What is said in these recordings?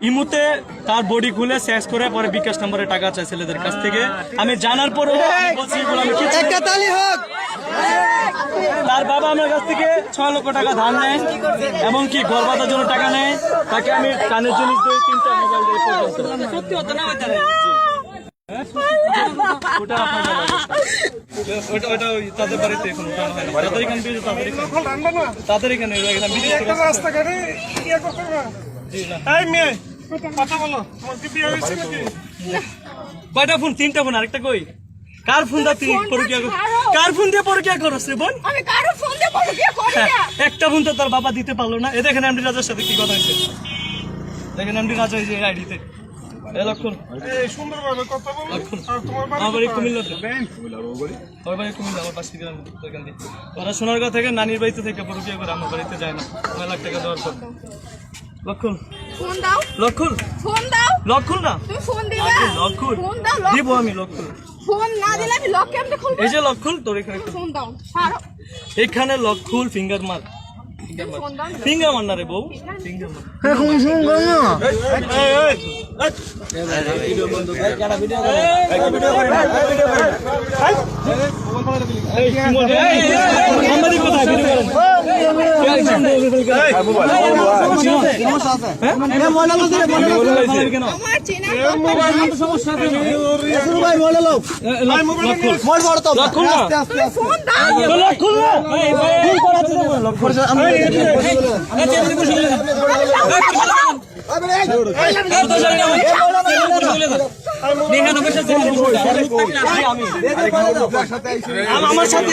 ইমুতে তার বডি খুলে সেক্স করে পরে বিকাশ নম্বরে টাকা চায় ছেলেদের কাছ থেকে। আমি জানার পরও তার বাবা আমার কাছ থেকে 6 লক্ষ টাকা ধার নেয়, এমনকি ঘর বাঁধার জন্য টাকা নেয়। তাকে আমি কানের জিনিস দিই, 3টা মোবাইল দিই পর্যন্ত। সত্যি হতো না তাদের বাড়িতে এখন উঠানো হয় না, তাদের এখানে রাস্তাঘাটে কয়টা ফোন? 3টা ফোন। আরেকটা কই? কার ফোন দা তুই পরকিয়া কর? কার ফোন দিয়ে পরকিয়া করছ রে বোন? আমি কারো ফোন দিয়ে পরকিয়া করি না। একটা ফোন তো তার বাবা দিতে পারলো না। এ দেখেন এমডি রাজার সাথে কি কথা হয়েছে, দেখেন এমডি রাজা এই যে আইডিতে। এ লক্ষণ সুন্দরভাবে কথা বলো। আমার বাড়ি কুমিল্লাতে, আমার বাড়ি কুমিল্লা, আমার পাশে গ্রাম ওইখান দিয়ে। ওরা সোনারগাঁ থেকে নানির বাড়িতে থেকে পরকিয়া করে আমার বাড়িতে যায় না 9 লাখ টাকা দেওয়ার পর। লক্ষণ ফোন দাও, লক্ষণ ফোন দাও। লক্ষণ না তুমি ফোন দিবা? লক্ষণ ফোন দাও। দিব আমি লক্ষণ। ফোন না দিলে আমি লক কেমনে খুলবো? এই যে লক্ষণ তোর এখানে ফোন দাও। ছাড়ো। এখানে লক্ষণ ফিঙ্গার মার, ফোন দাও। ফিঙ্গার মার না রে বউ, ফিঙ্গার মার। আমার সাথে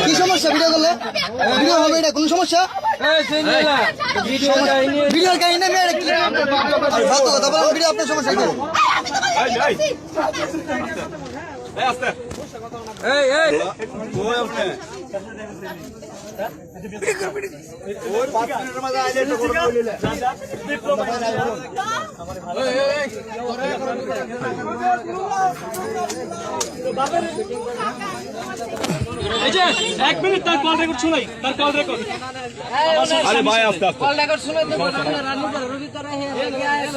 কি সমস্যা? ভিডিও করলে ভিডিও হবে, এটা কোন সমস্যা? ভিডিও কাহিনী না মেয়ে ফালতু কথা বলো। ভিডিও আপনার সমস্যা কি? এই যে 1 মিনিট তার কল রেকর্ড শুনাই, তার কল রেকর্ড। আরে ভাই আস্তে আস্তে কল রেকর্ড শুনে তো রান্না করে রবি করে হে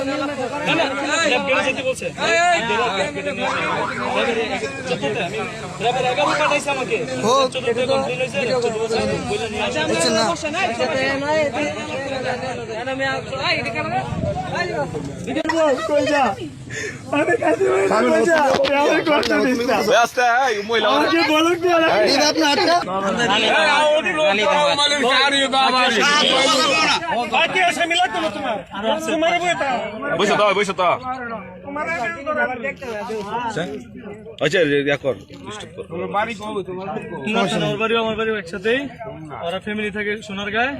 না না ল্যাব গেলে যেতে বলছে। ল্যাবের 11 পাঠাইছে আমাকে। চতুর্থ কমপ্লিট হইছে, চতুর্থ বলে নিয়ে আসেন। বুঝছেন না? আমি এটা কেন কই যা? আমি কাছে কই যা? আমি করতে দিস না। আস্তে এই মহিলা আমাকে বলো কি আর এই আপনার হাতটা বাকি আছে মিলা তো তোমার। তোমার বইটা। বসে তো তোমার আচ্ছা ইয়া কর স্টপ কর। আমার বাড়িও একসাথেই। ওরা ফ্যামিলি থেকে সোনারগাঁয়ে,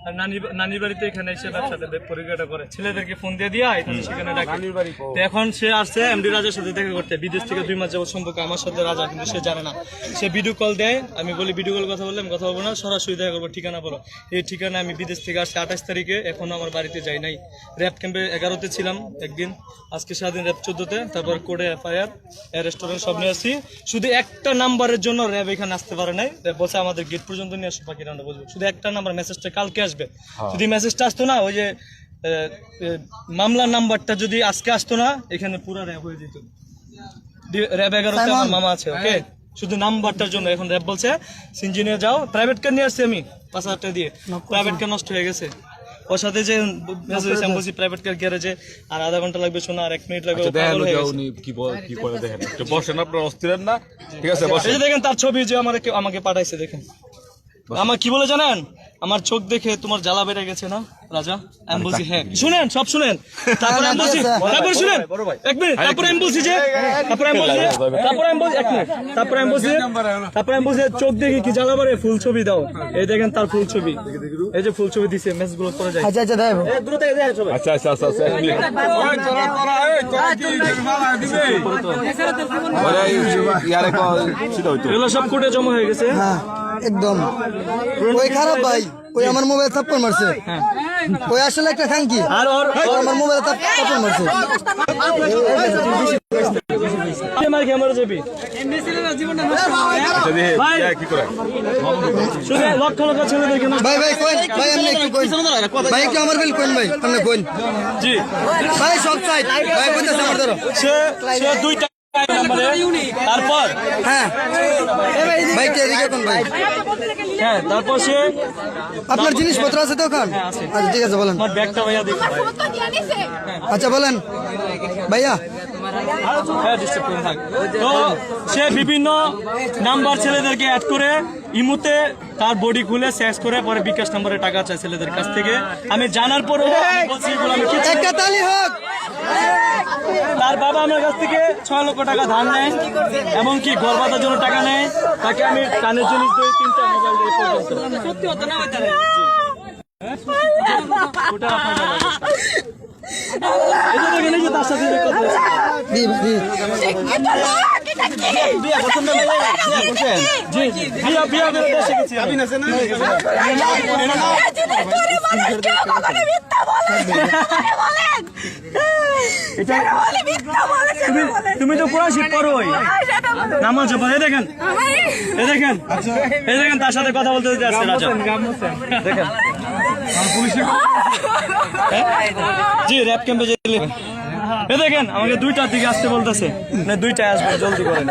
আর নানির বাড়িতে এখানে এসে ব্যবসাতে পরিচয়টা করে। ছেলেদেরকে ফোন দিয়ে দিয়া সেখানে ডাকে। তো এখন সে আসছে এমডি রাজার সাথে দেখা করতে। বিদেশ থেকে 2 মাস যাবত সম্পর্ক আমার সাথে রাজা, কিন্তু সে জানে না। সে ভিডিও কল দেয়, আমি বলি ভিডিও কল কথা বললে আমি কথা বলবো না, সরাসরি দেখা করবো, ঠিকানা বলো। এই ঠিকানা আমি বিদেশ থেকে আসছি 28 তারিখে, এখনো আমার বাড়িতে যাই নাই। র্যাব ক্যাম্পে 11তে ছিলাম একদিন, আজকে সারাদিন র্যাব 14তে, তারপর কোর্টে FIR, রেস্টুরেন্ট সব নিয়ে আসছি। শুধু একটা নাম্বারের জন্য র্যাব এখানে আসতে পারে নাই। র্যাব বলছে আমাদের গেট পর্যন্ত নিয়ে আসো, বাকি রান্না বলবো। শুধু একটা নাম্বার, মেসেজটা কালকে আসবে। যদি মেসেজটা আসতো না, ওই যে মামলার নাম্বারটা যদি আজকে আসতো না, এখানে পুরো র্যাব হয়ে যেত। র্যাব 11তে আমার মামা আছে, ওকে? শুধু নাম্বারটার জন্য এখন র্যাব বলছে সিনজিনিয়ার যাও। প্রাইভেট কার নিয়ে আসছি আমি 5,000 টাকা দিয়ে, প্রাইভেট কার নষ্ট হয়ে গেছে। ওর সাথে যে আমি বলছি প্রাইভেট কার গ্যারেজে, আর আধা ঘন্টা লাগবে শোনা, আর 1 মিনিট লাগবে। কি করে দেখেন বসেন আপনারা অস্থির না, ঠিক আছে বসেন। এই যে দেখেন তার ছবি যে আমাকে পাঠাইছে, দেখেন। আমার কি বলে জানেন? আমার চোখ দেখে তোমার জ্বালা বেড়ে গেছে না, রাজা আমি বলছি হ্যাঁ শুনেন সব শুনেন তারপরে আমি বলছি তারপরে শুনেন এক মিনিট তারপরে আমি বলছি যে তারপরে আমি বলছি এক মিনিট তারপরে আমি বলছি চোখ দেখি কি জ্বালা মারে ফুল ছবি দাও এই দেখেন তার ফুল ছবি এই যে ফুল ছবি দিছে মেসেজ গুলো করে যায় আচ্ছা আচ্ছা দেখ দূর থেকে দেখেন সবাই আচ্ছা আচ্ছা আচ্ছা আচ্ছা এগুলো সব কোর্টে জমা হয়ে গেছে হ্যাঁ একদম ওই খারাপ ভাই ওই আমার মোবাইল থাপ্পড় মারছে ওই আসলে একটা খাঙ্কি আর ওর ও আমার মোবাইল থাপ্পড় মারছে মার ক্যামেরা যাবি ভাই কি করে শুনে লক্ষ লক্ষ ছেলেদেরকে না ভাই ভাই কোন ভাই এমনি একটু কোন ভাই একটু আমার বিল কোন ভাই আপনি কোন জি ভাই সব সাইড ভাই কইতাছে আমার ধরো সে দুইটা নম্বরে তারপর হ্যাঁ ভাই কে এদিকে কোন ভাই হ্যাঁ তারপর সে আপনার জিনিসপত্র আছে তো ওখানে আচ্ছা ঠিক আছে বলেন আমার ব্যাগটা ভাইয়া দেখি আমার ফোন তো দিয়ে নিছে আচ্ছা বলেন ভাইয়া হ্যাঁ ডিস্টার্ব করে থাক তো সে বিভিন্ন নাম্বার ছেলেদেরকে অ্যাড করে ইমুতে তার বডি খুলে সেক্স করে পরে বিকাশ নম্বরে টাকা চায় ছেলেদের কাছ থেকে আমি জানার পরও আমি বলছি এগুলো আমি কিছু একটা তালি হোক তার বাবা আমার কাছ থেকে 6 লক্ষ টাকা ধার নেয় এমনকি ঘর বাঁধার জন্য টাকা নেয় তাকে আমি কানের জিনিস দিই 3টা মোবাইল দিই পর্যন্ত সত্যি হতো না ওইটা ওটা আপনার এটা দেখেন এই যে তার সাথে কথা হচ্ছে দি দি বিয়া করছেন না বিয়া করছেন জি জি বিয়া করে দেশে গেছি আমি না তুমি তো কোরআন শিখ পড়োই নামাজ পড়ে দেখেন এই দেখেন তার সাথে কথা বলতে দিতে আসছে রাজা দেখেন জি র‍্যাপ ক্যাম্পে যেতে এ দেখেন আমাকে 2টার দিকে আসতে বলতেছে না 2টায় আসবে জলদি করেন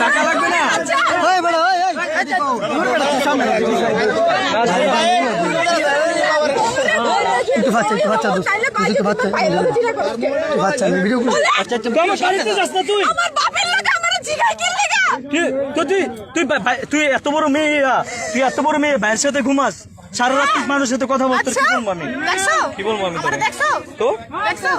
টাকা লাগবে না ওই বড় ওই একটু বাচ্চা বাচ্চা আমি ভিডিও করি আচ্ছা তুই আমার বাড়িতে যাস না তুই আমার বাপের লোক আমারে জিগাই কি লাগা তুই এত বড় মেয়ে ভাইয়ের সাথে ঘুমাস সারা রাত মানুষের সাথে কথা বলতে কি বলবো আমি দেখছো কি বলবো আমি আমারে দেখছো তো দেখছো